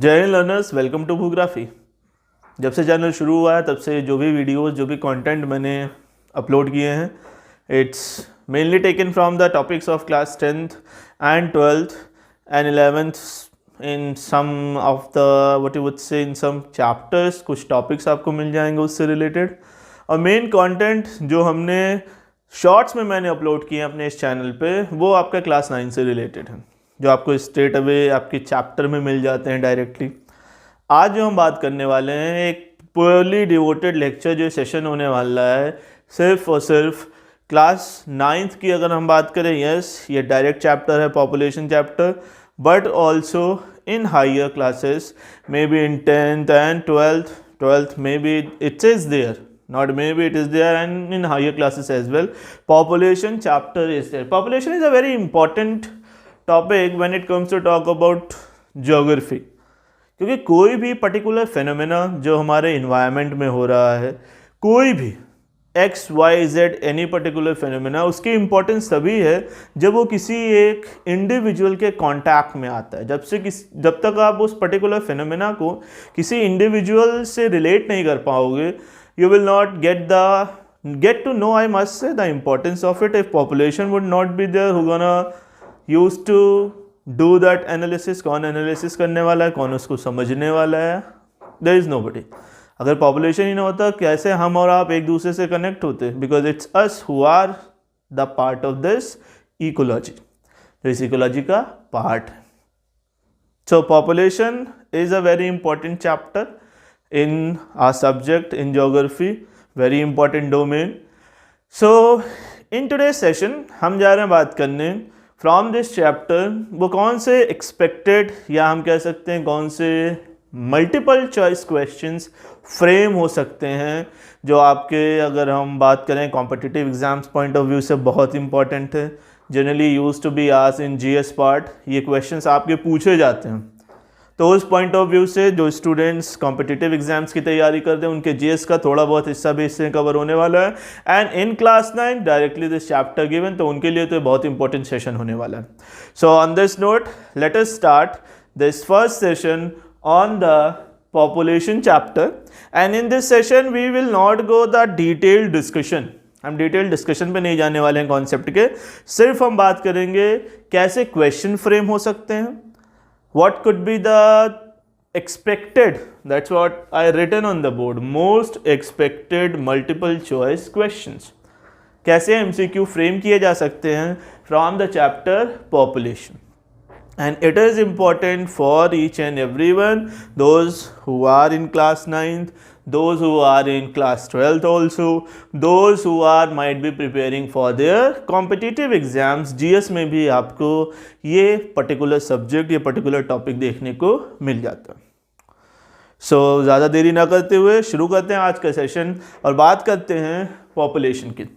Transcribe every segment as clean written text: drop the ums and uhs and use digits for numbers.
जय Hind learners, welcome to भूग्राफी। जब से चैनल शुरू हुआ है तब से जो भी वीडियोस जो भी कंटेंट मैंने अपलोड किए हैं, it's mainly taken from the topics of class 10th and 12th and 11th in some of the what you would say in some chapters. कुछ टॉपिक्स आपको मिल जाएंगे उससे रिलेटेड, और मेन कंटेंट जो हमने शॉर्ट्स में मैंने अपलोड किए हैं अपने इस चैनल पे, वो आपका क्लास 9 से रिलेटेड है, जो आपको स्ट्रेट अवे आपके चैप्टर में मिल जाते हैं डायरेक्टली। आज जो हम बात करने वाले हैं, एक प्योरली डिवोटेड लेक्चर जो सेशन होने वाला है सिर्फ और सिर्फ क्लास 9th की। अगर हम बात करें, यस ये डायरेक्ट चैप्टर है, population chapter, but also in higher classes, maybe in 10th and 12th maybe it is there, not maybe it is there, and in higher classes as well population chapter is there. Population is a very important topic when it comes to talk about geography, क्योंकि कोई भी particular phenomena जो हमारे environment में हो रहा है, कोई भी X Y Z any particular phenomena, उसकी इम्पोर्टेंस तभी है जब वो किसी एक इंडिविजुअल के कांटेक्ट में आता है। जब तक आप उस पर्टिकुलर फेनोमेना को किसी इंडिविजुअल से रिलेट नहीं कर पाओगे, you will not get to know, I must say, the importance of it. If population would not be there, who gonna used to do that analysis? कौन एनालिसिस करने वाला है, कौन उसको समझने वाला है? There is nobody. अगर पॉपुलेशन ही ना होता, कैसे हम और आप एक दूसरे से कनेक्ट होते? Because it's us who are the part of this ecology, जो इस इकोलॉजी का पार्ट है। So population is a very important chapter in our subject in geography, very important domain. So in today's session हम जा रहे हैं बात करने from this chapter, वो कौन से expected या हम कह सकते हैं कौन से multiple choice questions फ्रेम हो सकते हैं, जो आपके अगर हम बात करें competitive exams point of view से बहुत important है, generally used to be asked in GS part। ये questions आपके पूछे जाते हैं, तो उस पॉइंट ऑफ व्यू से जो स्टूडेंट्स कॉम्पिटिटिव एग्जाम्स की तैयारी करते हैं, उनके जीएस का थोड़ा बहुत हिस्सा भी इससे कवर होने वाला है। And in class 9 directly this chapter given, तो उनके लिए तो बहुत इंपॉर्टेंट सेशन होने वाला है। So on this note let us start this first session on the population chapter. And in this session we will not go the detailed discussion, हम detail discussion पे नहीं जाने वाले हैं कॉन्सेप्ट के, सिर्फ हम बात करेंगे कैसे क्वेश्चन फ्रेम हो सकते हैं, what could be the expected, that's what I written on the board, most expected multiple choice questions, कैसे MCQ फ्रेम किए जा सकते हैं from the chapter population। And it is important for each and everyone, those who are in class 9th, those who are in class 12th also, those who are might be preparing for their competitive exams। GS में भी आपको ये particular subject, ये particular topic देखने को मिल जाता है। सो ज़्यादा देरी ना करते हुए शुरू करते हैं आज का सेशन और बात करते हैं पॉपुलेशन की।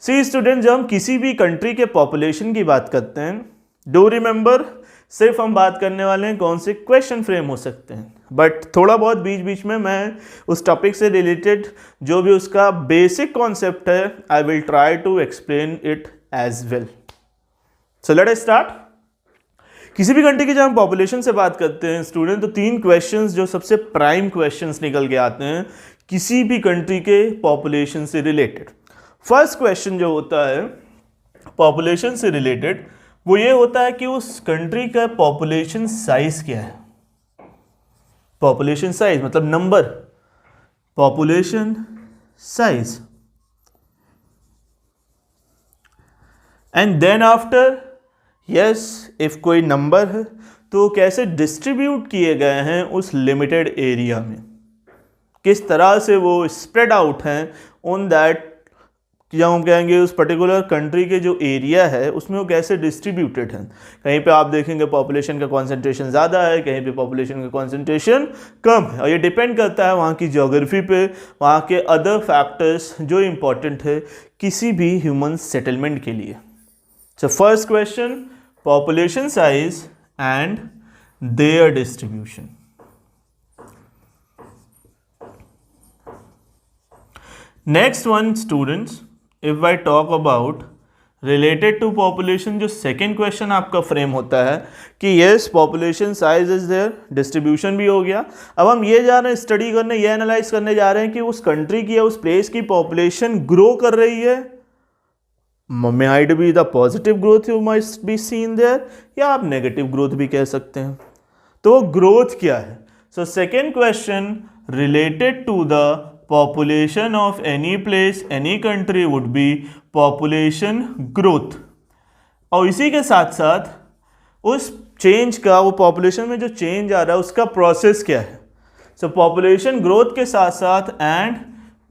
सी स्टूडेंट, जब हम किसी भी कंट्री के पॉपुलेशन की बात करते हैं, डू रिमेंबर सिर्फ हम बात करने वाले हैं कौन से क्वेश्चन फ्रेम हो सकते हैं, बट थोड़ा बहुत बीच बीच में मैं उस टॉपिक से रिलेटेड जो भी उसका बेसिक कॉन्सेप्ट है, I will try to explain it as well. So let us start. किसी भी कंट्री की जब हम पॉपुलेशन से बात करते हैं स्टूडेंट, तो 3 क्वेश्चंस जो सबसे प्राइम क्वेश्चंस निकल के आते हैं किसी भी कंट्री के पॉपुलेशन से रिलेटेड। फर्स्ट क्वेश्चन जो होता है पॉपुलेशन से रिलेटेड, वो ये होता है कि उस कंट्री का पॉपुलेशन साइज क्या है। पॉपुलेशन साइज मतलब number, population size. And then after, yes if कोई नंबर है तो कैसे डिस्ट्रीब्यूट किए गए हैं उस लिमिटेड एरिया में, किस तरह से वो स्प्रेड आउट हैं ऑन दैट, या हम कहेंगे उस पर्टिकुलर कंट्री के जो एरिया है उसमें वो कैसे डिस्ट्रीब्यूटेड हैं। कहीं पे आप देखेंगे पॉपुलेशन का कॉन्सेंट्रेशन ज़्यादा है, कहीं पे पॉपुलेशन का कॉन्सेंट्रेशन कम है, और ये डिपेंड करता है वहाँ की ज्योग्राफी पे, वहाँ के अदर फैक्टर्स जो इम्पोर्टेंट है किसी भी ह्यूमन सेटलमेंट के लिए। So first question, population size and their distribution. Next one students, if I talk about related to population जो सेकेंड क्वेश्चन आपका फ्रेम होता है कि yes population size is there, distribution भी हो गया। अब हम ये जा रहे हैं स्टडी करने, ये एनालाइज करने जा रहे हैं कि उस कंट्री की या उस प्लेस की पॉपुलेशन ग्रो कर रही है, might be the positive growth you might be seen there, या आप नेगेटिव ग्रोथ भी कह सकते हैं। तो ग्रोथ क्या है? So second question related to the population of any place any country would be population growth। और इसी के साथ साथ उस चेंज का, वो पॉपुलेशन में जो चेंज आ रहा है उसका प्रोसेस क्या है। सो पॉपुलेशन ग्रोथ के साथ साथ and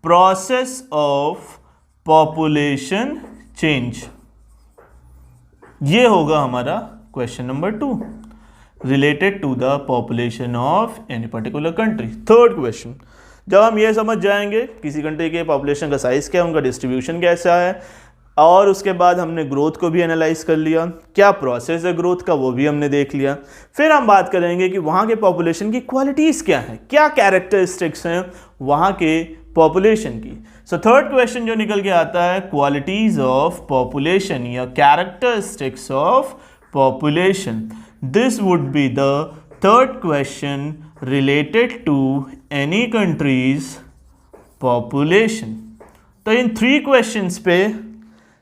process of population change, ये होगा हमारा question number 2 related to the population of any particular country. Third question, जब हम ये समझ जाएंगे किसी कंट्री के पॉपुलेशन का साइज क्या है, उनका डिस्ट्रीब्यूशन कैसा है, और उसके बाद हमने ग्रोथ को भी एनालाइज कर लिया, क्या प्रोसेस है ग्रोथ का वो भी हमने देख लिया, फिर हम बात करेंगे कि वहाँ के पॉपुलेशन की क्वालिटीज़ क्या हैं, क्या कैरेक्टरिस्टिक्स हैं वहाँ के पॉपुलेशन की। सो थर्ड क्वेश्चन जो निकल के आता है क्वालिटीज़ ऑफ पॉपुलेशन या characteristics of population, this would be the third question related to any country's population। तो इन 3 questions पे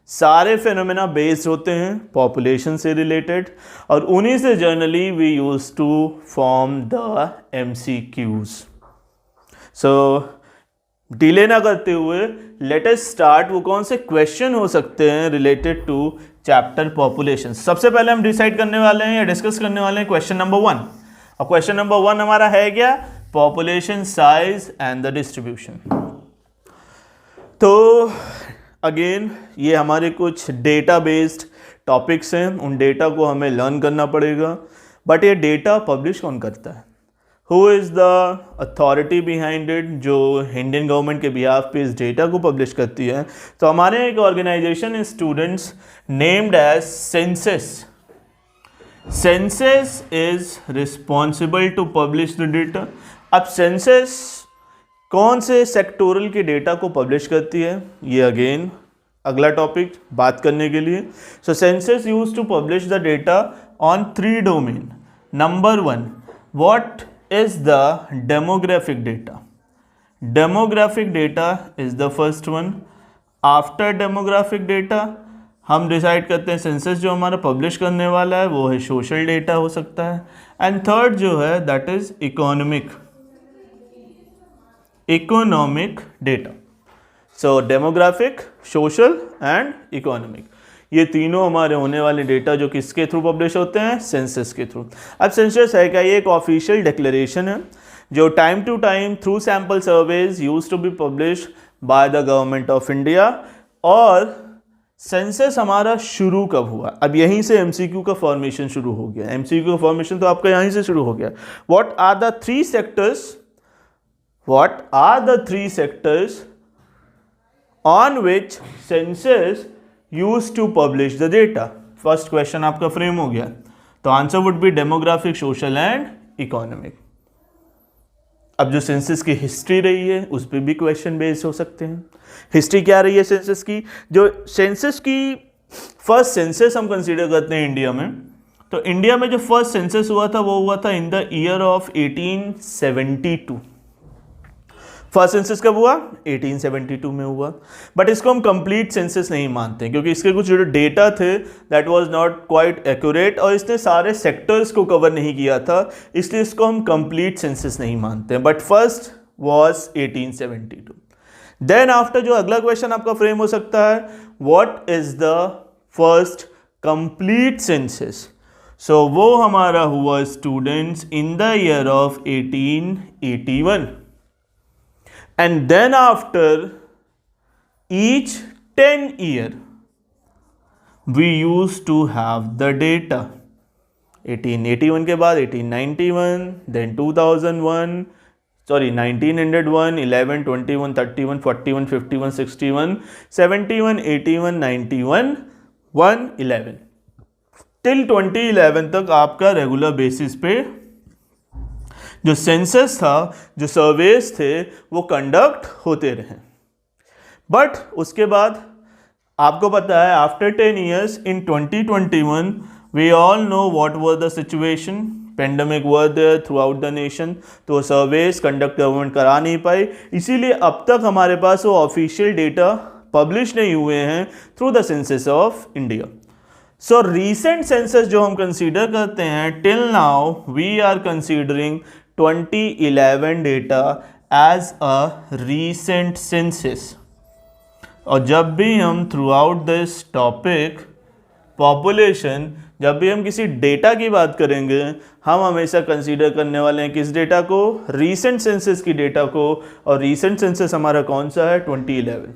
सारे फेनोमेना बेस्ड होते हैं पॉपुलेशन से रिलेटेड, और उन्हीं से generally we use to form the MCQs। So delay ना करते हुए लेट अस स्टार्ट। वो कौन से क्वेश्चन हो सकते हैं रिलेटेड टू चैप्टर पॉपुलेशन? सबसे पहले हम डिसाइड करने वाले हैं या डिस्कस करने वाले हैं क्वेश्चन नंबर 1। और क्वेश्चन नंबर 1 हमारा है क्या? Population size and the distribution. तो अगेन ये हमारे कुछ डेटा बेस्ड टॉपिक्स हैं, उन डेटा को हमें लर्न करना पड़ेगा। बट ये डेटा पब्लिश कौन करता है? Who is the authority behind it जो इंडियन गवर्नमेंट के बिहाफ पे इस डेटा को पब्लिश करती है? तो हमारे एक ऑर्गेनाइजेशन है students named as census. Census is responsible to publish the data. अब सेंसस कौन से सेक्टोरल के डेटा को पब्लिश करती है, ये अगेन अगला टॉपिक बात करने के लिए। So census use to publish the data on 3 डोमेन। Number 1, what is the demographic data? Demographic data is the first one. After demographic data हम डिसाइड करते हैं सेंसस जो हमारा पब्लिश करने वाला है वो है सोशल डेटा हो सकता है, एंड थर्ड जो है that is economic data. So demographic, social and economic, ये तीनों हमारे होने वाले डेटा जो किसके थ्रू पब्लिश होते हैं? सेंसस के थ्रू। अब सेंसस है क्या? ये एक ऑफिशियल डिक्लेरेशन है जो time to time through sample surveys use to be publish by the government of India. और सेंसस हमारा शुरू कब हुआ? अब यहीं से MCQ का फॉर्मेशन शुरू हो गया। MCQ का फॉर्मेशन तो आपका यहीं से शुरू हो गया। What are the 3 sectors on which census use to publish the data? First question आपका फ्रेम हो गया, तो answer would be demographic, social and economic. अब जो सेंसस की हिस्ट्री रही है उस पर भी क्वेश्चन बेस्ड हो सकते हैं। हिस्ट्री क्या रही है सेंसस की? जो सेंसस की फर्स्ट सेंसस हम कंसीडर करते हैं इंडिया में, तो इंडिया में जो फर्स्ट सेंसस हुआ था वो हुआ था इन the year of 1872। First census कब हुआ? 1872 में हुआ। बट इसको हम कंप्लीट सेंसस नहीं मानते क्योंकि इसके कुछ जो डेटा थे that was not quite accurate, और इसने सारे सेक्टर्स को कवर नहीं किया था, इसलिए इसको हम कंप्लीट सेंसस नहीं मानते। But first was 1872। Then after जो अगला क्वेश्चन आपका फ्रेम हो सकता है, what is the first complete census? So वो हमारा हुआ students in the year of 1881। And then after each 10 year we used to have the data। 1881 के बाद 1891, then 2001, 1901, 11, 21, 31, 41, 51, 61, 71, 81, 91, 111 टिल 2011 तक आपका रेगुलर बेसिस पे जो सेंसस था, जो सर्वेस थे वो कंडक्ट होते रहे। बट उसके बाद आपको पता है after 10 years in 2021 we all know what was the situation. Pandemic हुआ there throughout the nation, तो सर्वेस कंडक्ट गवर्नमेंट करा नहीं पाई, इसीलिए अब तक हमारे पास वो ऑफिशियल डेटा पब्लिश नहीं हुए हैं through the census of India. So recent census जो हम कंसीडर करते हैं, till now we are considering 2011 data as a recent census. और जब भी हम throughout this topic population, जब भी हम किसी डेटा की बात करेंगे, हम हमेशा कंसीडर करने वाले हैं किस डेटा को, रीसेंट सेंसस की डेटा को. और रीसेंट सेंसस हमारा कौन सा है, 2011.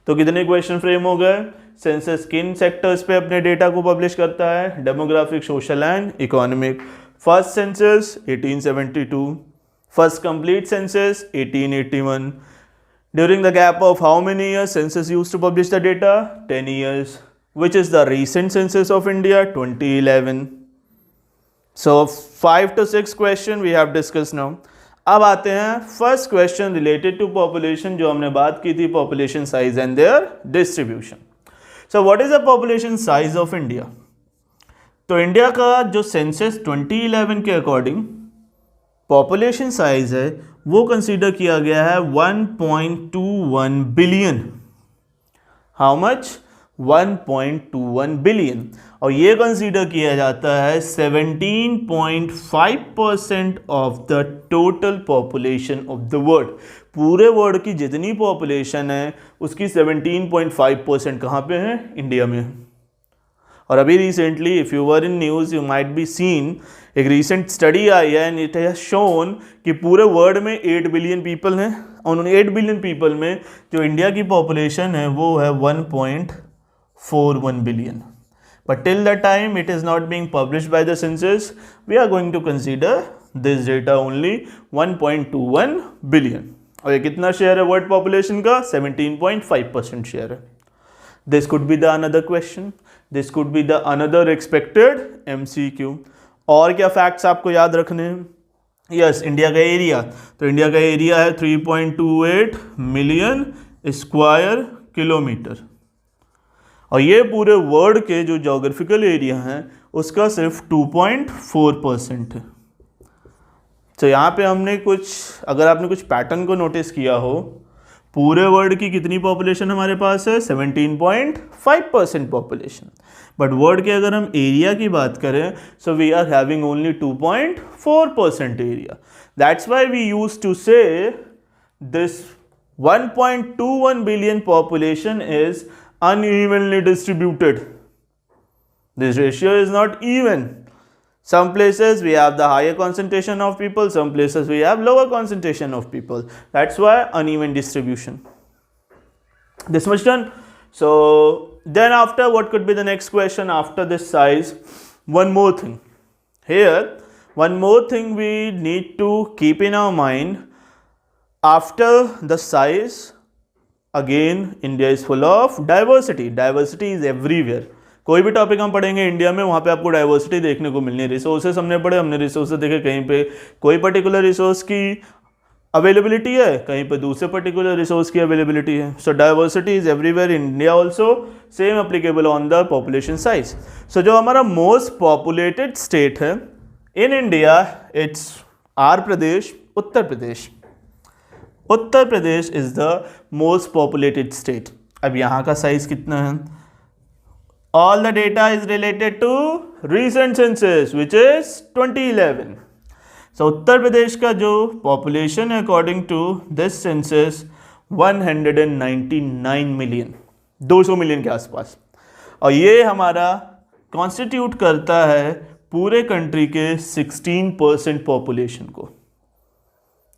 तो कितने क्वेश्चन फ्रेम हो गए. सेंसस किन सेक्टर्स पे अपने डेटा को पब्लिश करता है, demographic, social and economic. First census 1872, first complete census 1881. During the gap of how many years census used to publish the data, 10 years. Which is the recent census of India, 2011. So 5 to 6 question we have discussed now. अब आते हैं first question related to population, जो हमने बात की थी, population size and their distribution. So what is the population size of India. तो India का जो सेंसस 2011 के अकॉर्डिंग पॉपुलेशन साइज है वो कंसीडर किया गया है 1.21 बिलियन. How much, 1.21 billion. और ये कंसीडर किया जाता है 17.5% of the total population of the world. पूरे वर्ल्ड की जितनी पॉपुलेशन है उसकी 17.5% कहाँ पे है, इंडिया में. और अभी recently if you were in news you might be seen, एक रिसेंट स्टडी आई है एंड इट हैज शोन कि पूरे वर्ल्ड में 8 बिलियन पीपल हैं. और उन 8 बिलियन पीपल में जो इंडिया की पॉपुलेशन है वो है 1.41 billion. But till that time it is not being published by the census, we are going to consider this data only 1.21 billion. और ये कितना शेयर है वर्ल्ड पॉपुलेशन का, 17.5% शेयर है. This could be the another question, this could be the another expected MCQ. और क्या facts आपको याद रखने हैं. यस, इंडिया का एरिया, तो इंडिया का एरिया है 3.28 मिलियन स्क्वायर किलोमीटर. और ये पूरे वर्ल्ड के जो जोग्राफिकल एरिया हैं उसका सिर्फ 2.4% है. तो यहाँ पे हमने कुछ, अगर आपने कुछ पैटर्न को नोटिस किया हो, पूरे वर्ल्ड की कितनी पॉपुलेशन हमारे पास है, 17.5% पॉपुलेशन. बट वर्ल्ड के अगर हम एरिया की बात करें, so we are having only 2.4% area. That's why we use to say this 1.21 billion population is unevenly distributed. This ratio is not even. Some places we have the higher concentration of people, some places we have lower concentration of people. That's why uneven distribution. This much done. So then after, what could be the next question after this size? One more thing. Here, one more thing we need to keep in our mind. After the size, again India is full of diversity. Diversity is everywhere. कोई भी topic हम पढ़ेंगे India में, वहाँ पे आपको diversity देखने को मिलनी है. रिसोर्सेज हमने पढ़े, हमने रिसोर्सेज देखे, कहीं पे कोई पर्टिकुलर रिसोर्स की अवेलेबिलिटी है, कहीं पे दूसरे पर्टिकुलर रिसोर्स की अवेलेबिलिटी है. So diversity is everywhere in India also. Same applicable on the population size. So जो हमारा मोस्ट पॉपुलेटेड स्टेट है इन इंडिया, इट्स आर Pradesh, Uttar Pradesh. Uttar Pradesh is the most populated state. अब यहाँ का साइज कितना है, all the data is related to recent census which is 2011. So Uttar Pradesh का जो पॉपुलेशन है according to this census 199 million, 200 million के आसपास. और ये हमारा कॉन्स्टिट्यूट करता है पूरे कंट्री के 16% पॉपुलेशन को.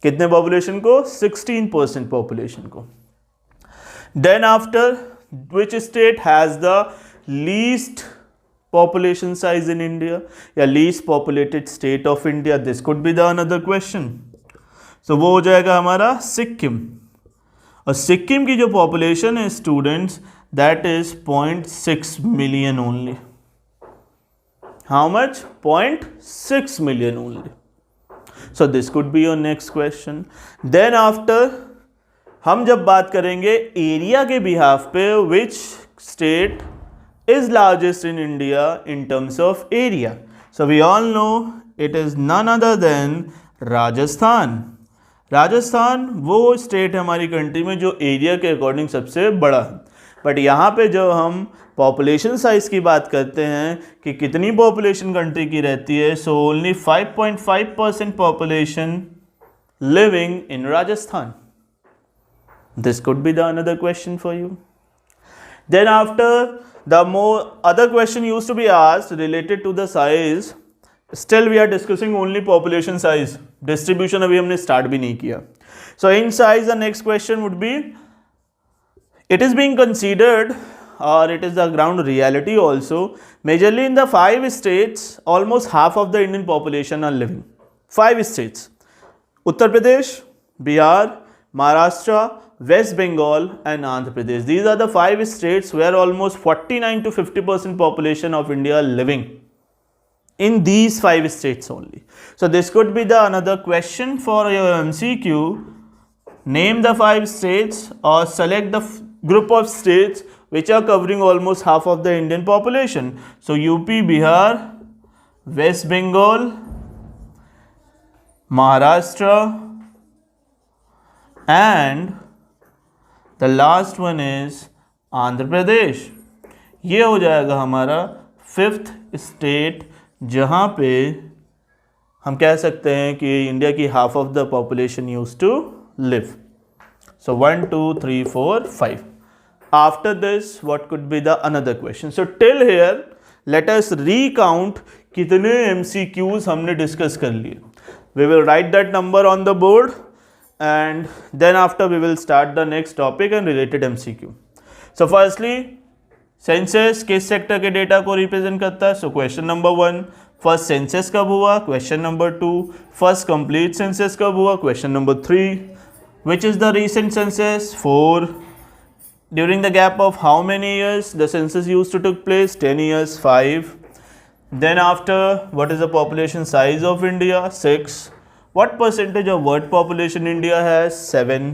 कितने पॉपुलेशन को, 16% पॉपुलेशन को. Then after, which state has the least population size in India, या least populated state of India. This could be the another question. So वो हो जाएगा हमारा सिक्किम. और सिक्किम की जो पॉपुलेशन है students, that is 0.6 million only. How much, 0.6 million only. So this could be your next question. Then after, हम जब बात करेंगे एरिया के बिहाफ पे, which state is largest in India in terms of area? So we all know it is none other than Rajasthan. Rajasthan वो state है हमारी country में जो एरिया के अकॉर्डिंग सबसे बड़ा है. बट यहाँ पे जब हम पॉपुलेशन साइज की बात करते हैं कि कितनी पॉपुलेशन कंट्री की रहती है, so only 5.5% population living in Rajasthan. This could be the another question for you. Then after, the more other question used to be asked related to the size. Still we are discussing only population size. Distribution अभी हमने start भी नहीं किया. So in size the next question would be, it is being considered or it is the ground reality also, majorly in the 5 states almost half of the Indian population are living. 5 states: Uttar Pradesh, Bihar, Maharashtra, West Bengal and Andhra Pradesh. These are the 5 states where almost 49 to 50% population of India are living in these 5 states only. So this could be the another question for your MCQ. Name the 5 states or select the group of states which are covering almost half of the Indian population. So UP, Bihar, West Bengal, Maharashtra and the last one is Andhra Pradesh. ये हो जाएगा हमारा 5th state जहाँ पे हम कह सकते हैं कि इंडिया की half of the population use to live. So 1 2 3 4 5. After this what could be the another question. So till here let us recount कितने MCQs हमने डिस्कस कर लिए. We will write that number on the board and then after we will start the next topic and related MCQ. So firstly, census किस sector के data को represent करता है? So question number 1, first census कब हुआ? Question number 2, first complete census कब हुआ? Question number 3, which is the recent census? 4, during the gap of how many years the census used to took place? 10 years. 5, then after, what is the population size of India? 6, what percentage of world population India has? 7.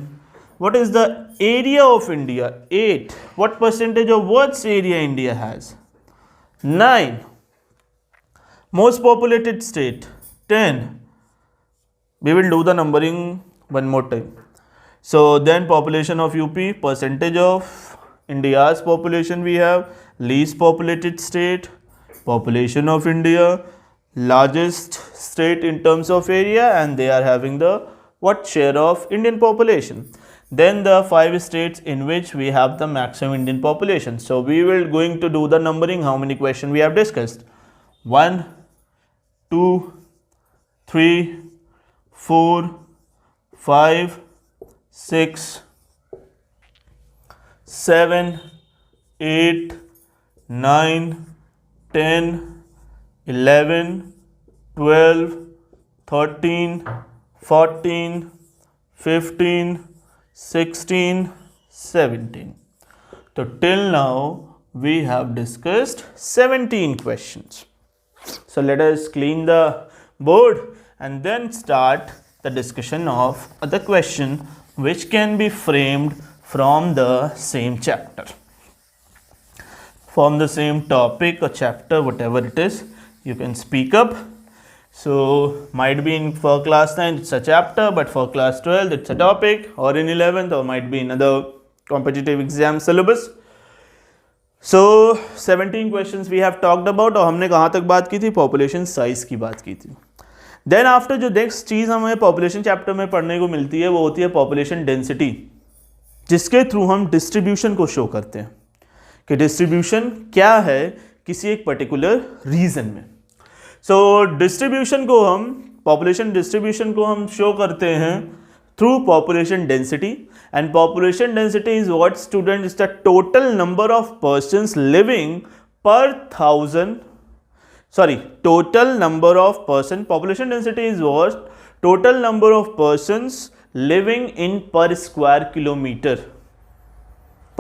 What is the area of India? 8. What percentage of world's area India has? 9. Most populated state? 10. We will do the numbering one more time. So then population of UP, percentage of India's population we have, least populated state, population of India, largest state in terms of area, and they are having the what share of Indian population. Then the 5 states in which we have the maximum Indian population. So we will going to do the numbering, how many questions we have discussed. 1 2 3 4 5 6 7 8 9 10 11 12 13 14 15 16 17. So till now we have discussed 17 questions. So let us clean the board and then start the discussion of other question which can be framed from the same chapter, from the same topic or chapter, whatever it is. You can speak up. So might be in for class 9 it's a chapter, but for class 12 it's a topic, or in 11th, or might be another competitive exam syllabus. So 17 questions we have talked about. और हमने कहाँ तक बात की थी? Population size की बात की थी. देन आफ्टर जो नेक्स्ट चीज़ हमें पॉपुलेशन चैप्टर में पढ़ने को मिलती है वो होती है पॉपुलेशन डेंसिटी, जिसके थ्रू हम डिस्ट्रीब्यूशन को शो करते हैं कि डिस्ट्रीब्यूशन क्या है किसी एक पर्टिकुलर रीजन में. सो डिस्ट्रीब्यूशन को हम पॉपुलेशन डिस्ट्रीब्यूशन को हम शो करते हैं through population density, and population density is what student is the total number of persons living पर thousand, sorry, total number of person. Population density is what? Total number of persons living in per square kilometer.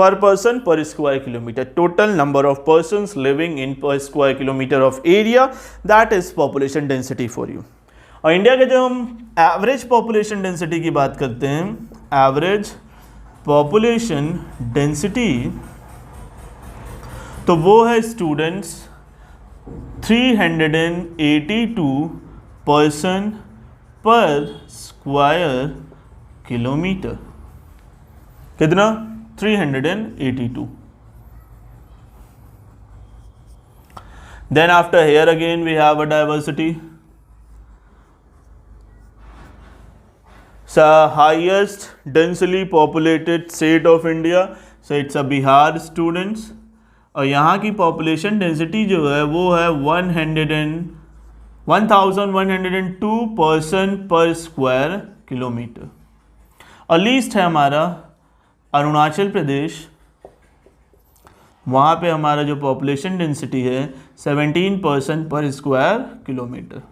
Per person per square kilometer. Total number of persons living in per square kilometer of area. That is population density for you. और India के जो हम average population density की बात करते हैं, average population density, तो वो है students 382 person per square kilometre. कितना? 382. Then after here again we have a diversity. So highest densely populated state of India, so it's a Bihar students. और यहाँ की population density जो है वो है 1102 person per square kilometer. और least है हमारा अरुणाचल प्रदेश, वहाँ पे हमारा जो पॉपुलेशन डेंसिटी है 17 पर्सन पर स्क्वायर किलोमीटर।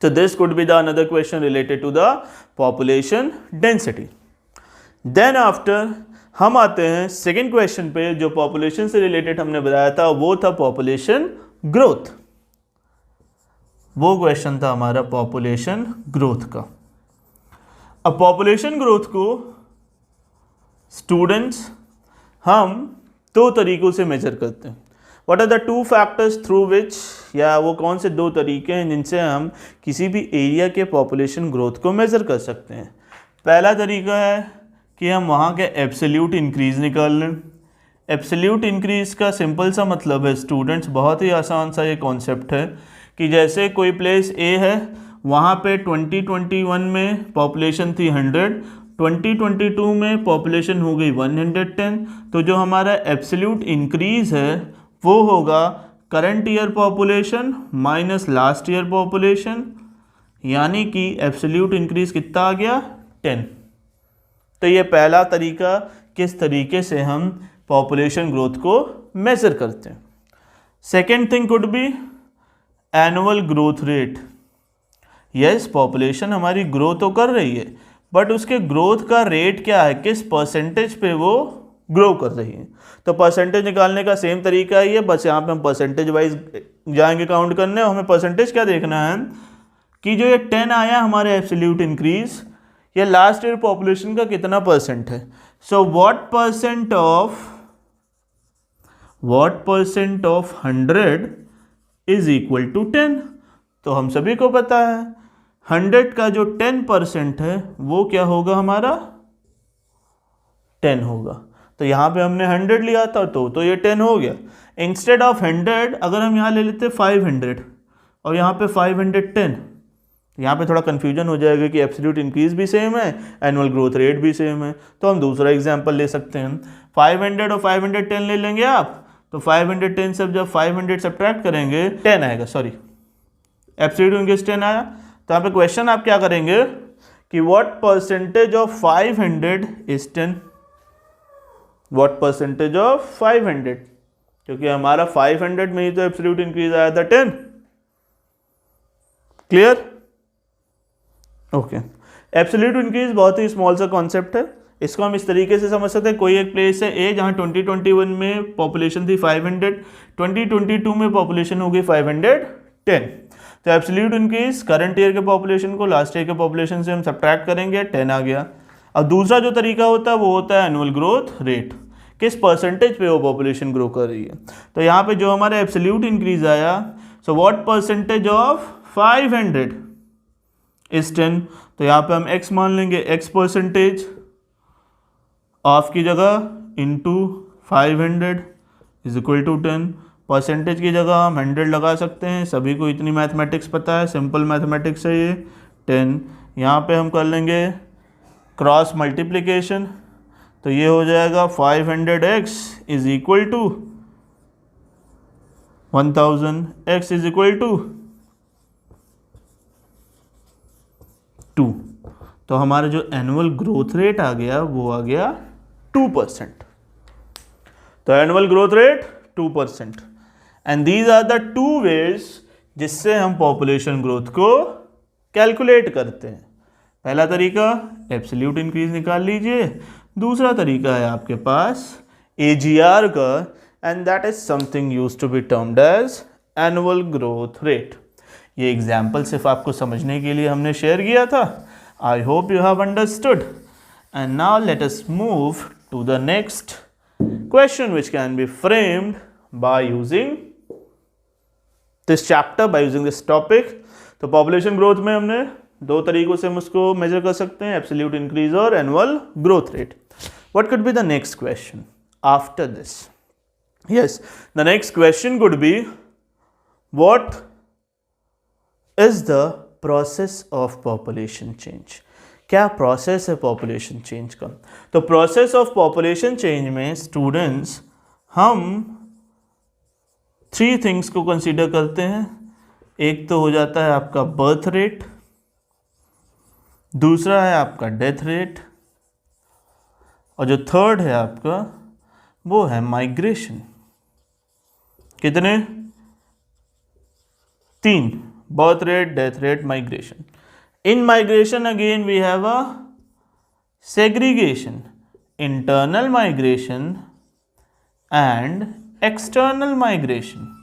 तो this could be the another question related to the population density. Then after हम आते हैं सेकेंड क्वेश्चन पे, जो पॉपुलेशन से रिलेटेड हमने बताया था वो था पॉपुलेशन ग्रोथ। वो क्वेश्चन था हमारा पॉपुलेशन ग्रोथ का। अब पॉपुलेशन ग्रोथ को स्टूडेंट्स हम दो तरीकों से मेजर करते हैं। What are the two factors through which, या वो कौन से दो तरीके हैं जिनसे हम किसी भी एरिया के पॉपुलेशन ग्रोथ को मेजर कर सकते हैं। पहला तरीका है कि हम वहाँ के एब्सोल्यूट इंक्रीज निकाल लें। एब्सोल्यूट इंक्रीज का सिंपल सा मतलब है स्टूडेंट्स, बहुत ही आसान सा ये कॉन्सेप्ट है कि जैसे कोई प्लेस ए है, वहाँ पे 2021 में पॉपुलेशन थी 100, 2022 में पॉपुलेशन हो गई 110, तो जो हमारा एब्सोल्यूट इंक्रीज है वो होगा current year population minus last year population, यानी कि एब्सोल्यूट इंक्रीज कितना आ गया? 10। तो ये पहला तरीका किस तरीके से हम पॉपुलेशन ग्रोथ को मेजर करते हैं। Second thing could be annual growth rate. Yes, population हमारी ग्रो तो कर रही है, बट उसके ग्रोथ का रेट क्या है, किस परसेंटेज पे वो ग्रो कर रही है। तो परसेंटेज निकालने का सेम तरीका ही है, बस यहाँ पे हम परसेंटेज वाइज जाएंगे काउंट करने, और हमें परसेंटेज क्या देखना है कि जो ये 10 आया हमारे एब्सोल्यूट इंक्रीज, ये लास्ट ईयर पॉपुलेशन का कितना परसेंट है। So what percent of 100 is equal to 10। तो हम सभी को पता है 100 का जो 10% है वो क्या होगा हमारा? 10 होगा। तो यहाँ पे हमने 100 लिया था तो ये 10 हो गया। इंस्टेड ऑफ 100 अगर हम यहाँ ले लेते 500 और यहाँ पे 510, यहाँ पे थोड़ा कन्फ्यूजन हो जाएगा कि एब्सोल्यूट इंक्रीज भी सेम है, एनुअल ग्रोथ रेट भी सेम है। तो हम दूसरा एग्जांपल ले सकते हैं, 500 और 510 ले लेंगे आप, तो 510 से जब 500 सब्ट्रैक्ट करेंगे 10 आएगा, सॉरी एब्सोल्यूट इंक्रीज 10 आया। तो यहाँ पे क्वेश्चन आप क्या करेंगे कि what percentage of 500 is 10, what percentage of 500, क्योंकि हमारा 500 में ही तो एब्सोल्यूट इंक्रीज आया था 10। क्लियर? ओके। एब्सोल्यूट इंक्रीज बहुत ही स्मॉल सा कॉन्सेप्ट है, इसको हम इस तरीके से समझ सकते हैं। कोई एक प्लेस है ए जहाँ 2021 में पॉपुलेशन थी 500, 2022 में पॉपुलेशन हो गई 510। तो एब्सोल्यूट इंक्रीज करंट ईयर के पॉपुलेशन को लास्ट ईयर के पॉपुलेशन से हम सब्ट्रैक्ट करेंगे, 10 आ गया। अब दूसरा जो तरीका होता है वो होता है एनुअल ग्रोथ रेट, किस परसेंटेज पे वो पॉपुलेशन ग्रो कर रही है। तो यहाँ पे जो हमारा एब्सोल्यूट इंक्रीज आया, so what percentage of 500 is 10, तो यहाँ पे हम x मान लेंगे, x परसेंटेज ऑफ की जगह into 500 is equal to 10। Percentage की जगह हम 100 लगा सकते हैं, सभी को इतनी मैथमेटिक्स पता है, सिंपल मैथमेटिक्स है ये। 10 यहाँ पे हम कर लेंगे क्रॉस मल्टीप्लिकेशन, तो ये हो जाएगा 500x is equal to 1000, x is equal to 2। तो हमारा जो एनुअल ग्रोथ रेट आ गया वो आ गया 2%। तो annual growth rate 2%। And these are the two ways जिससे हम पॉपुलेशन ग्रोथ को कैलकुलेट करते हैं। पहला तरीका एब्सोल्यूट इंक्रीज निकाल लीजिए, दूसरा तरीका है आपके पास AGR का, and that is something used to be termed as annual growth rate. ये एग्जाम्पल सिर्फ आपको समझने के लिए हमने शेयर किया था। I hope you have understood. And now let us move to the next question, which can be framed by using this chapter, by using this topic. तो पॉपुलेशन ग्रोथ में हमने दो तरीकों से हम उसको मेजर कर सकते हैं, एब्सोल्यूट इंक्रीज और annual growth rate. What could be the next question after this? Yes, the next question could be, what is the process of population change? क्या प्रोसेस है पॉपुलेशन चेंज का? तो प्रोसेस ऑफ पॉपुलेशन चेंज में students हम 3 things को consider करते हैं. एक तो हो जाता है आपका बर्थ रेट, दूसरा है आपका डेथ रेट, और जो थर्ड है आपका वो है माइग्रेशन. कितने? 3, birth rate, death rate, migration. In migration again we have a segregation, internal migration and external migration.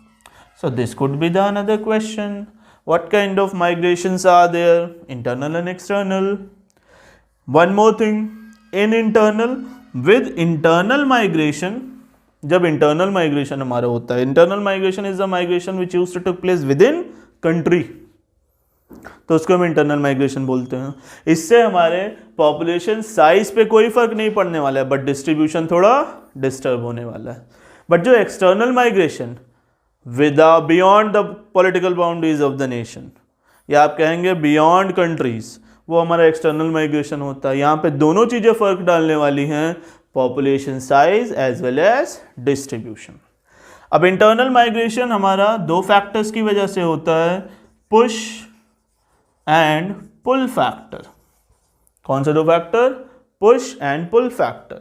So this could be the another question. What kind of migrations are there? Internal and external. One more thing, in internal, with internal migration, जब internal migration हमारा होता है, internal migration is the migration which used to take place within country, तो उसको हम internal migration बोलते हैं. इससे हमारे पॉपुलेशन साइज पे कोई फर्क नहीं पड़ने वाला है, बट डिस्ट्रीब्यूशन थोड़ा डिस्टर्ब होने वाला है. बट जो external migration beyond the political boundaries of the nation, या आप कहेंगे बियॉन्ड कंट्रीज, वो हमारा एक्सटर्नल माइग्रेशन होता है. यहाँ पे दोनों चीज़ें फर्क डालने वाली हैं, population size as well as distribution. अब इंटरनल माइग्रेशन हमारा 2 फैक्टर्स की वजह से होता है, पुश एंड पुल फैक्टर. कौन से 2 factor? Push and pull factor.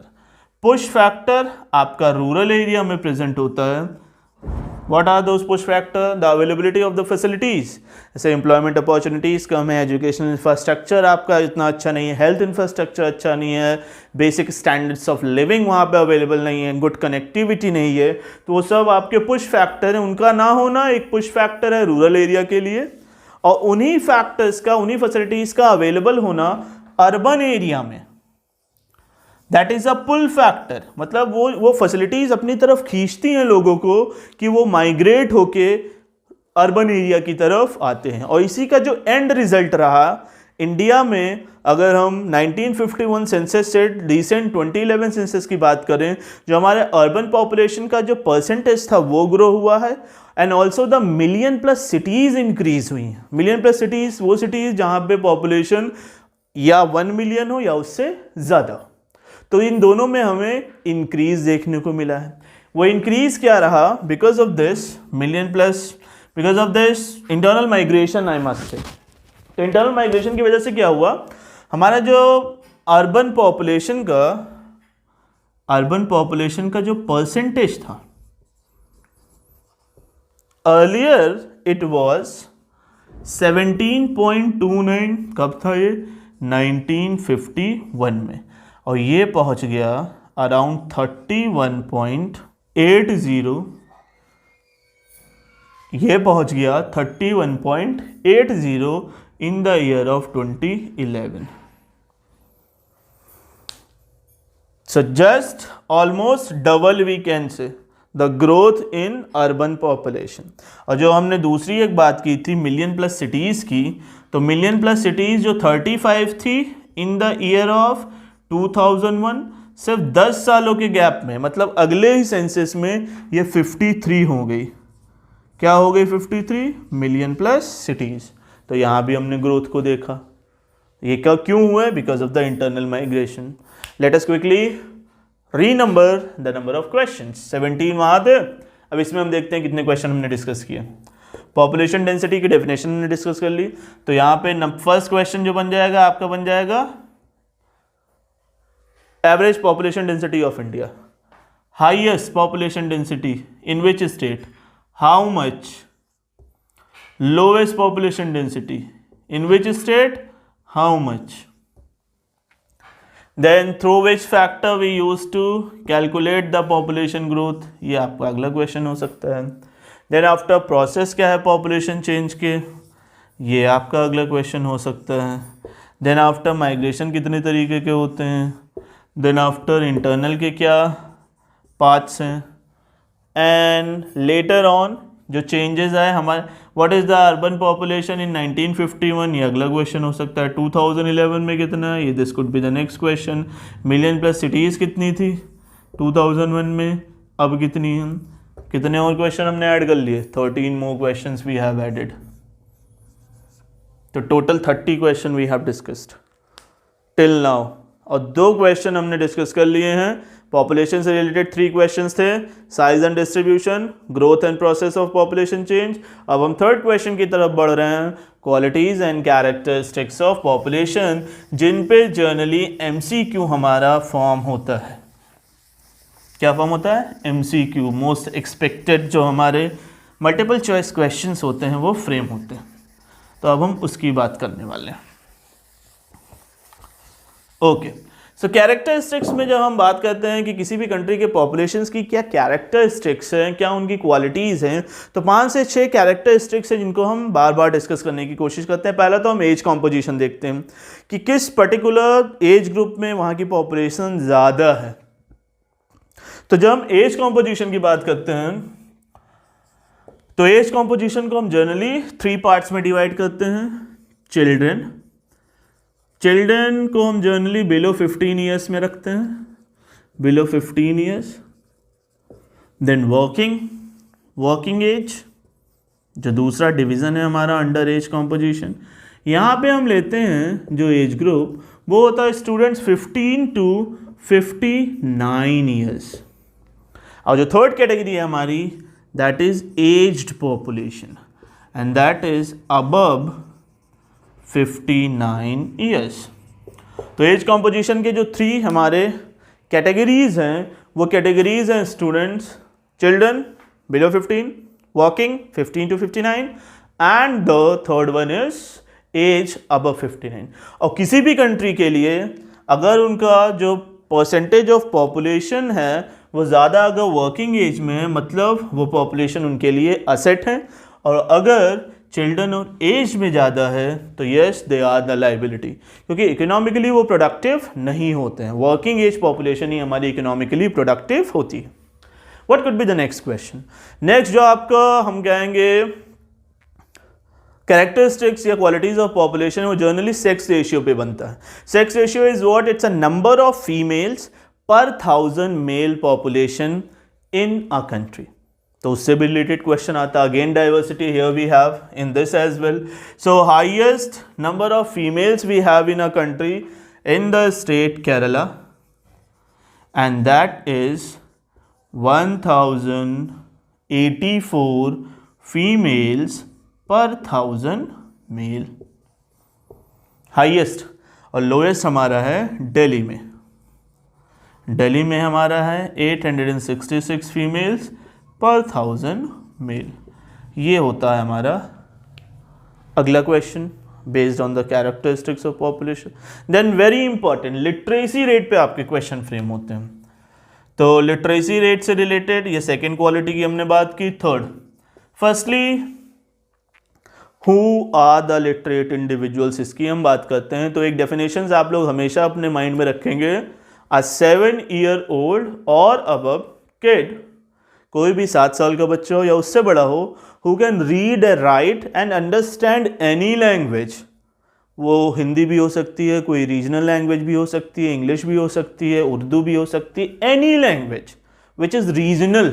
Push factor आपका रूरल एरिया में प्रेजेंट होता है. What are those push factor? The availability of the facilities. जैसे एम्प्लॉयमेंट अपॉर्चुनिटीज़ कम है, एजुकेशनल इंफ्रास्ट्रक्चर आपका इतना अच्छा नहीं है, हेल्थ इंफ्रास्ट्रक्चर अच्छा नहीं है, बेसिक स्टैंडर्ड्स ऑफ लिविंग वहाँ पे अवेलेबल नहीं है, गुड कनेक्टिविटी नहीं है, तो वो सब आपके पुश फैक्टर हैं. उनका ना होना एक पुश फैक्टर है रूरल एरिया के लिए, और उन्हीं फैक्टर्स का, उन्हीं फैसिलिटीज़ का अवेलेबल होना अर्बन एरिया में, that is a pull factor. मतलब वो फैसिलिटीज अपनी तरफ खींचती हैं लोगों को कि वो माइग्रेट होके अर्बन एरिया की तरफ आते हैं. और इसी का जो एंड रिजल्ट रहा इंडिया में, अगर हम 1951 सेंसस से रिसेंट 2011 सेंसस की बात करें, जो हमारे अर्बन पॉपुलेशन का जो परसेंटेज था वो ग्रो हुआ है, and also the million plus cities increase हुई हैं. मिलियन प्लस सिटीज़ वो सिटीज़ जहाँ पे पॉपुलेशन या 1 मिलियन हो या उससे ज़्यादा. तो इन दोनों में हमें इंक्रीज देखने को मिला है. वो इंक्रीज क्या रहा? Because of this million plus, because of this internal migration I must से. तो इंटरनल माइग्रेशन की वजह से क्या हुआ, हमारा जो अर्बन पॉपुलेशन का जो परसेंटेज था, अर्लियर इट वाज 17.29. कब था ये? 1951 में. और ये पहुंच गया अराउंड 31.80. ये पहुंच गया 31.80 in the year of 2011. So just almost double we can say the growth in urban population. और जो हमने दूसरी एक बात की थी मिलियन प्लस सिटीज़ की, तो मिलियन प्लस सिटीज़ जो 35 थी इन द ईयर ऑफ 2001, सिर्फ 10 सालों के गैप में, मतलब अगले ही सेंसस में ये 53 हो गई. क्या हो गई? 53 मिलियन प्लस सिटीज़. तो यहाँ भी हमने ग्रोथ को देखा. ये क्यों हुआ है? Because of the internal migration. Let us quickly renumber the number of questions. 17 वहाँ थे. अब इसमें हम देखते हैं कितने क्वेश्चन हमने डिस्कस किए. पॉपुलेशन डेंसिटी की डेफिनेशन हमने डिस्कस कर ली. तो यहाँ पे फर्स्ट क्वेश्चन जो बन जाएगा आपका बन जाएगा average population density of India. Highest population density in which state? How much? Lowest population density in which state? How much? Then through which factor we use to calculate the population growth. ये आपका अगला question हो सकता है. Then after process क्या है population change के, ये आपका अगला क्वेश्चन हो सकता है. देन आफ्टर माइग्रेशन कितने तरीके के होते हैं, देन आफ्टर इंटरनल के क्या पार्ट्स हैं, एंड लेटर ऑन जो चेंजेस आए हमारे, what is the urban population in 1951, ये अगला क्वेश्चन हो सकता है। 2011 में कितना है, ये this could be the next question. Million plus cities कितनी थी 2001 में, अब कितनी है, कितने और क्वेश्चन हमने ऐड कर लिए, 13 more questions we have added, तो total 30 question we have discussed till now. और 2 क्वेश्चन हमने डिस्कस कर लिए हैं, पॉपुलेशन से रिलेटेड 3 क्वेश्चंस थे, size and distribution, growth and process of population change. अब हम 3rd क्वेश्चन की तरफ बढ़ रहे हैं, qualities and characteristics of population, जिन पे जनरली MCQ हमारा फॉर्म होता है। क्या फॉर्म होता है, MCQ, मोस्ट एक्सपेक्टेड, जो हमारे मल्टीपल चॉइस क्वेश्चंस होते हैं वो फ्रेम होते हैं। तो अब हम उसकी बात करने वाले हैं। ओके, सो कैरेक्टरिस्टिक्स में जब हम बात करते हैं कि किसी भी कंट्री के पॉपुलेशंस की क्या कैरेक्टरिस्टिक्स हैं, क्या उनकी क्वालिटीज़ हैं, तो 5 से 6 कैरेक्टरिस्टिक्स हैं जिनको हम बार बार डिस्कस करने की कोशिश करते हैं। पहला तो हम एज कॉम्पोजिशन देखते हैं कि किस पर्टिकुलर एज ग्रुप में वहाँ की पॉपुलेशन ज़्यादा है। तो जब हम एज कॉम्पोजिशन की बात करते हैं तो एज कॉम्पोजिशन को हम जनरली 3 पार्ट्स में डिवाइड करते हैं। चिल्ड्रन को हम जनरली बिलो 15 ईयर्स में रखते हैं, below 15 years. Then working age, जो दूसरा डिवीज़न है हमारा अंडर एज कॉम्पोजिशन। यहाँ पे हम लेते हैं जो एज ग्रुप, वो होता है स्टूडेंट्स 15 to 59 ईयर्स। और जो 3rd कैटेगरी है हमारी, that is aged population, and that is above 59 years. तो एज कॉम्पोजिशन के जो 3 हमारे कैटेगरीज हैं, वो कैटेगरीज हैं students, children below 15, working 15 to 59, and the 3rd one is age above 59। और किसी भी कंट्री के लिए अगर उनका जो परसेंटेज ऑफ पॉपुलेशन है वो ज़्यादा अगर वर्किंग एज में है, मतलब वो पॉपुलेशन उनके लिए असेट है, और अगर चिल्ड्रन और एज में ज़्यादा है तो yes they are the liability, क्योंकि इकोनॉमिकली वो प्रोडक्टिव नहीं होते हैं। वर्किंग एज पॉपुलेशन ही हमारी इकोनॉमिकली प्रोडक्टिव होती है। What could be the next question? Next जो आपका हम कहेंगे कैरेक्टरिस्टिक्स या क्वालिटीज ऑफ पॉपुलेशन, वो जनरली सेक्स रेशियो पे बनता है। Sex ratio is what? It's a number of females per 1000 male population in a country. तो उससे भी रिलेटेड क्वेश्चन आता है। Again diversity here we have in this as well. So highest number of females we have in a country in the state Kerala, and that is 1084 females per 1000 mail highest. और lowest हमारा है दिल्ली में। दिल्ली में हमारा है 866 females per 1000 mail. ये होता है हमारा अगला question based on the characteristics of population. Then very important, literacy rate पे आपके क्वेश्चन फ्रेम होते हैं। तो लिटरेसी रेट से रिलेटेड ये सेकेंड क्वालिटी की हमने बात की। Third, firstly who are the literate individuals, इसकी हम बात करते हैं। तो एक डेफिनेशंस आप लोग हमेशा अपने माइंड में रखेंगे, अ 7 year old और अबव किड, कोई भी 7 साल का बच्चा हो या उससे बड़ा हो, who can read write and understand any language. वो हिंदी भी हो सकती है, कोई रीजनल लैंग्वेज भी हो सकती है, इंग्लिश भी हो सकती है, उर्दू भी हो सकती है, any language which is regional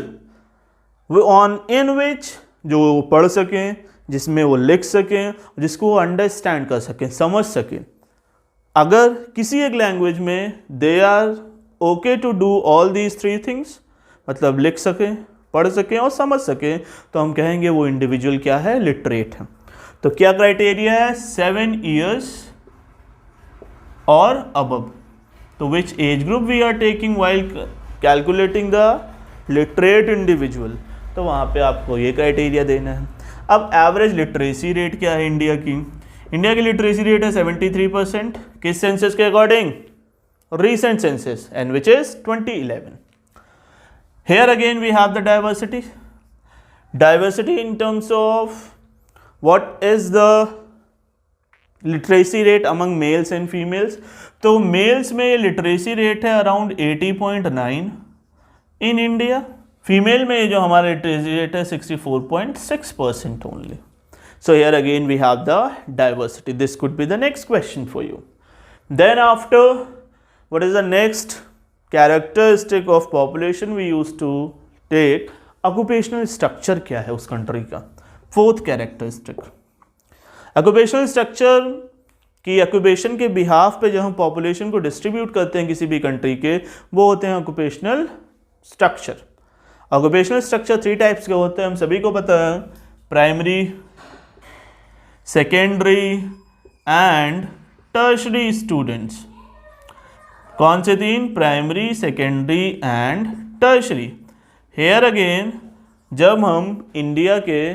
on in which, जो वो पढ़ सकें, जिसमें वो लिख सकें, जिसको वो अंडरस्टैंड कर सकें, समझ सकें। अगर किसी एक लैंग्वेज में they are okay to do all these 3 things, मतलब लिख सकें, पढ़ सकें और समझ सकें, तो हम कहेंगे वो इंडिविजुअल क्या है, लिटरेट है। तो क्या क्राइटेरिया है? 7 years और अबव। तो which age group we are taking while calculating the literate individual, तो वहाँ पे आपको ये क्राइटेरिया देना है। अब एवरेज लिटरेसी रेट क्या है इंडिया की? इंडिया की लिटरेसी रेट है 73%। किस सेंसस के according? Recent census, and which is 2011। Here again we have the diversity. Diversity in terms of what is the literacy rate among mails and females, तो mails में literacy rate है around 80.9 in India, female में जो हमारा literacy rate है 64.6% only. So here again we have the diversity. This could be the next question for you. Then after, what is the next characteristic of population we used to take? Occupational structure क्या है उस country का? Fourth characteristic. Occupational structure कि occupation के behalf पे जो हम population को डिस्ट्रीब्यूट करते हैं किसी भी कंट्री के, वो होते हैं occupational structure. Occupational structure 3 types के होते हैं, हम सभी को पता है. Primary, secondary and tertiary students. कौन से 3? Primary, secondary and tertiary. Here again जब हम इंडिया के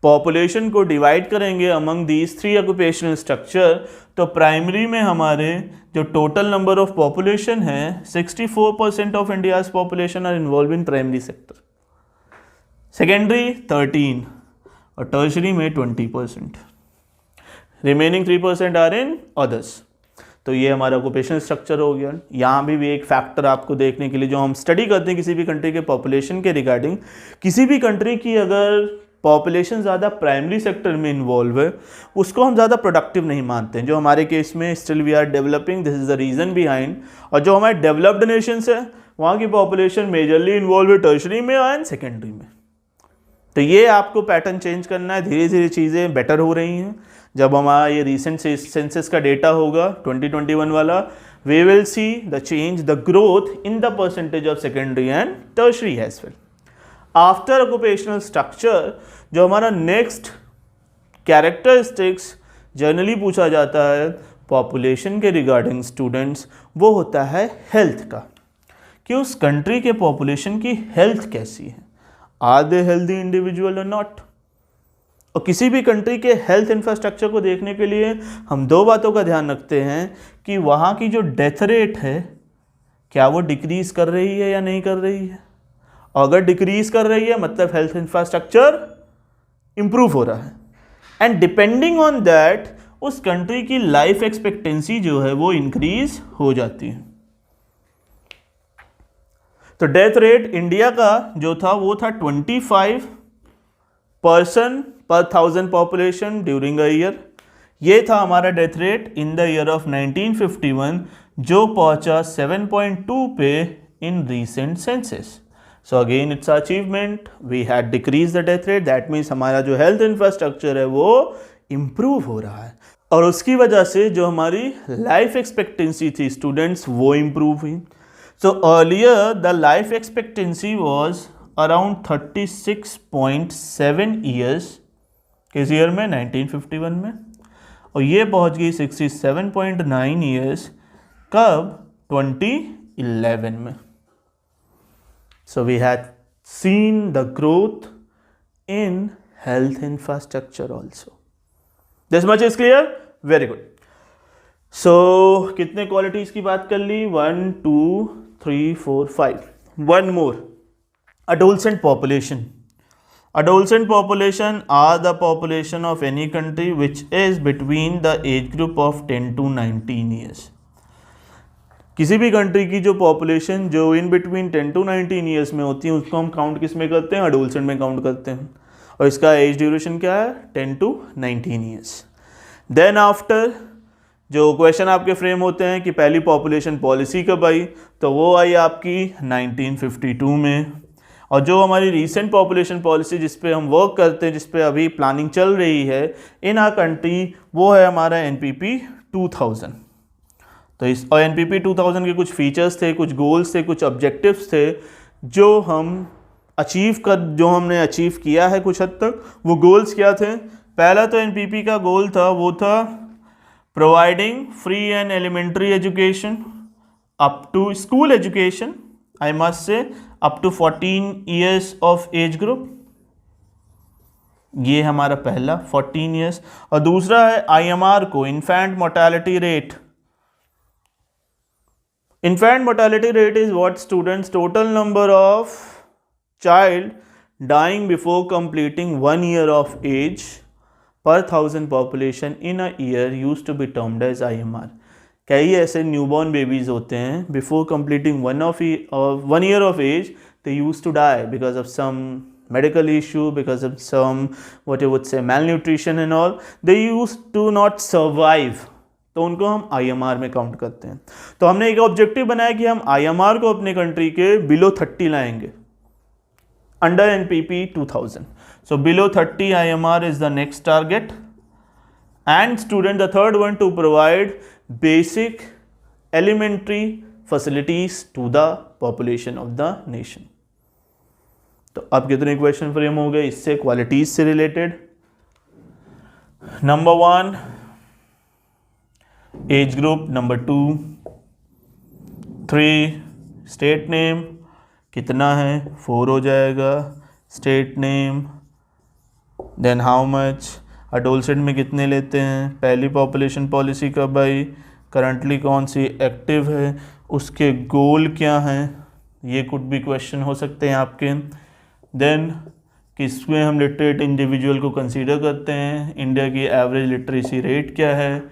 पॉपुलेशन को डिवाइड करेंगे अमंग दीज 3 ऑक्यूपेशनल स्ट्रक्चर, तो प्राइमरी में हमारे जो टोटल नंबर ऑफ पॉपुलेशन है 64% of India's population are involve in primary sector, secondary 13 और टर्शरी में 20%, रिमेनिंग 3% आर इन अदर्स. तो ये हमारा ऑक्यूपेशनल स्ट्रक्चर हो गया. यहाँ भी एक फैक्टर आपको देखने के लिए, जो हम स्टडी करते हैं किसी भी कंट्री के पॉपुलेशन के रिगार्डिंग, किसी भी कंट्री की अगर पॉपुलेशन ज़्यादा प्राइमरी सेक्टर में इन्वॉल्व है उसको हम ज़्यादा प्रोडक्टिव नहीं मानते हैं. जो हमारे केस में still we are developing, this is the reason behind. और जो हमारे डेवलप्ड नेशंस है वहाँ की पॉपुलेशन मेजरली इन्वॉल्व है टर्शरी में एंड सेकेंडरी में. तो ये आपको पैटर्न चेंज करना है. धीरे धीरे चीज़ें बेटर हो रही हैं. जब हमारा ये रिसेंट सेंसस का डेटा होगा 2021 वाला, we will see the change, the growth in the percentage of secondary and tertiary as well. After occupational structure जो हमारा नेक्स्ट कैरेक्टरिस्टिक्स जनरली पूछा जाता है पॉपुलेशन के रिगार्डिंग स्टूडेंट्स, वो होता है हेल्थ का, कि उस कंट्री के पॉपुलेशन की हेल्थ कैसी है. आर दे हेल्दी इंडिविजुअल और नॉट. और किसी भी कंट्री के हेल्थ इंफ्रास्ट्रक्चर को देखने के लिए हम 2 बातों का ध्यान रखते हैं कि वहाँ की जो डेथ रेट है क्या वो डिक्रीज कर रही है या नहीं कर रही है. अगर डिक्रीज कर रही है मतलब हेल्थ इंफ्रास्ट्रक्चर इंप्रूव हो रहा है. एंड डिपेंडिंग ऑन दैट उस कंट्री की लाइफ एक्सपेक्टेंसी जो है वो इंक्रीज हो जाती है. तो डेथ रेट इंडिया का जो था वो था 25 पर्सन पर 1000 पॉपुलेशन ड्यूरिंग अ ईयर. ये था हमारा death rate in the year of 1951, जो पहुंचा 7.2 पे in recent census. So again it's achievement, we had decreased the death rate, that means हमारा जो health infrastructure है वो improve हो रहा है. और उसकी वजह से जो हमारी life expectancy थी students वो improve हुई. So earlier the life expectancy was around 36.7 years किस ईयर में? 1951 में. और ये पहुंच गई 67.9 years कब? 2011 में. So we had seen the growth in health infrastructure also. This much is clear? Very good. So कितने qualities की बात कर ली? 1, 2, 3, 4, 5. One more. Adolescent population. Adolescent population are the population of any country which is between the age group of 10 to 19 years. किसी भी country की जो population जो in between 10 to 19 years में होती है उसको हम काउंट किस में करते हैं? एडोलसेंट में काउंट करते हैं. और इसका एज ड्यूरेशन क्या है? 10 to 19 ईयर्स. देन आफ्टर जो क्वेश्चन आपके फ्रेम होते हैं कि पहली पॉपुलेशन पॉलिसी कब आई, तो वो आई आपकी 1952 में. और जो हमारी रिसेंट पॉपुलेशन पॉलिसी जिस पे हम वर्क करते हैं, जिस पे अभी प्लानिंग चल रही है इन आवर कंट्री, वो है हमारा NPP 2000. तो इस और NPP 2000 के कुछ फीचर्स थे, कुछ गोल्स थे, कुछ ऑब्जेक्टिव्स थे जो हमने अचीव किया है कुछ हद तक. वो गोल्स क्या थे? पहला तो NPP का गोल था वो था providing free and elementary education up to school education, I must say up to 14 years of age group. ये हमारा पहला 14 ईयर्स. और दूसरा है IMR को, infant mortality rate. Infant mortality rate is what students total number of child dying before completing 1 year of age per thousand population in a year used to be termed as IMR. कई ऐसे newborn babies होते हैं before completing 1 year of age they used to die because of some medical issue, because of some what you would say malnutrition and all. They used to not survive. तो उनको हम IMR में count करते हैं. तो हमने एक objective बनाया कि हम IMR को अपने कंट्री के बिलो 30 लाएंगे under NPP 2000. So below 30 IMR is the next target. And student, the third one, to provide basic elementary facilities to the population of the nation. तो अब कितने क्वेश्चन फ्रेम हो गए इससे क्वालिटीज से related. Number 1 age group, number 2 3 state name कितना है 4 हो जाएगा, state name. Then how much, adolescent में कितने लेते हैं, पहली पॉपुलेशन पॉलिसी कब आई, करंटली कौन सी एक्टिव है, उसके गोल क्या हैं, ये कुड भी क्वेश्चन हो सकते हैं आपके. देन किसमें हम लिटरेट इंडिविजुअल को कंसीडर करते हैं, इंडिया की एवरेज लिटरेसी रेट क्या है,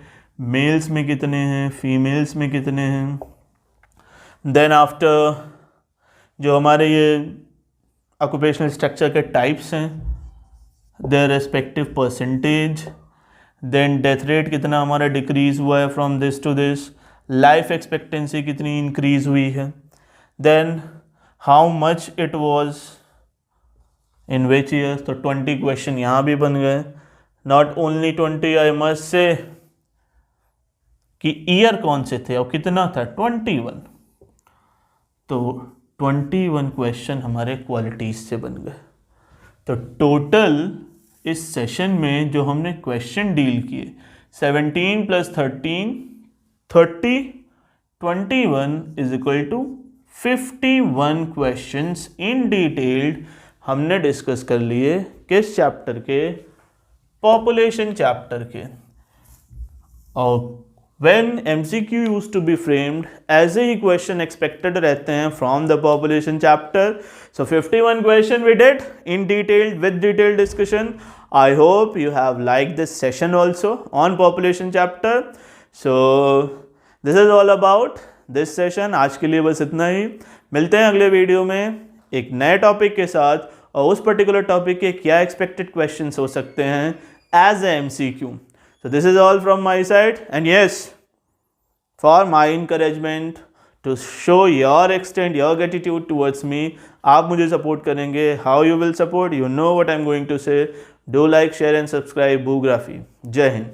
मेल्स में कितने हैं, फीमेल्स में कितने हैं. देन आफ्टर जो हमारे ये ऑक्यूपेशनल स्ट्रक्चर के टाइप्स हैं, their respective percentage. Then death rate कितना हमारा डिक्रीज़ हुआ है from this to this, life expectancy कितनी इंक्रीज़ हुई है. Then how much it was in which years. तो 20 क्वेश्चन यहाँ भी बन गए. नॉट ओनली 20, आई मस्ट से कि ईयर कौन से थे और कितना था 21. तो 21 क्वेश्चन हमारे क्वालिटीज से बन गए. तो टोटल इस सेशन में जो हमने क्वेश्चन डील किए 17 + 13 30 21 is equal to 51 questions in detailed हमने डिस्कस कर लिए. किस चैप्टर के, पॉपुलेशन चैप्टर के. और when MCQ used to be framed ऐसे ही क्वेश्चन एक्सपेक्टेड रहते हैं from the population chapter. So 51 question we did in detail with detailed discussion. I hope you have liked this session also on population chapter. So this is all about this session. आज के लिए बस इतना ही. मिलते हैं अगले video में एक नए टॉपिक के साथ और उस पर्टिकुलर टॉपिक के क्या एक्सपेक्टेड क्वेश्चंस हो सकते हैं as a MCQ. So this is all from my side, and yes, for my encouragement to show your extent, your gratitude towards me, आप मुझे support करेंगे. How you will support, you know what I'm going to say. Do like, share and subscribe Boography. जय हिंद.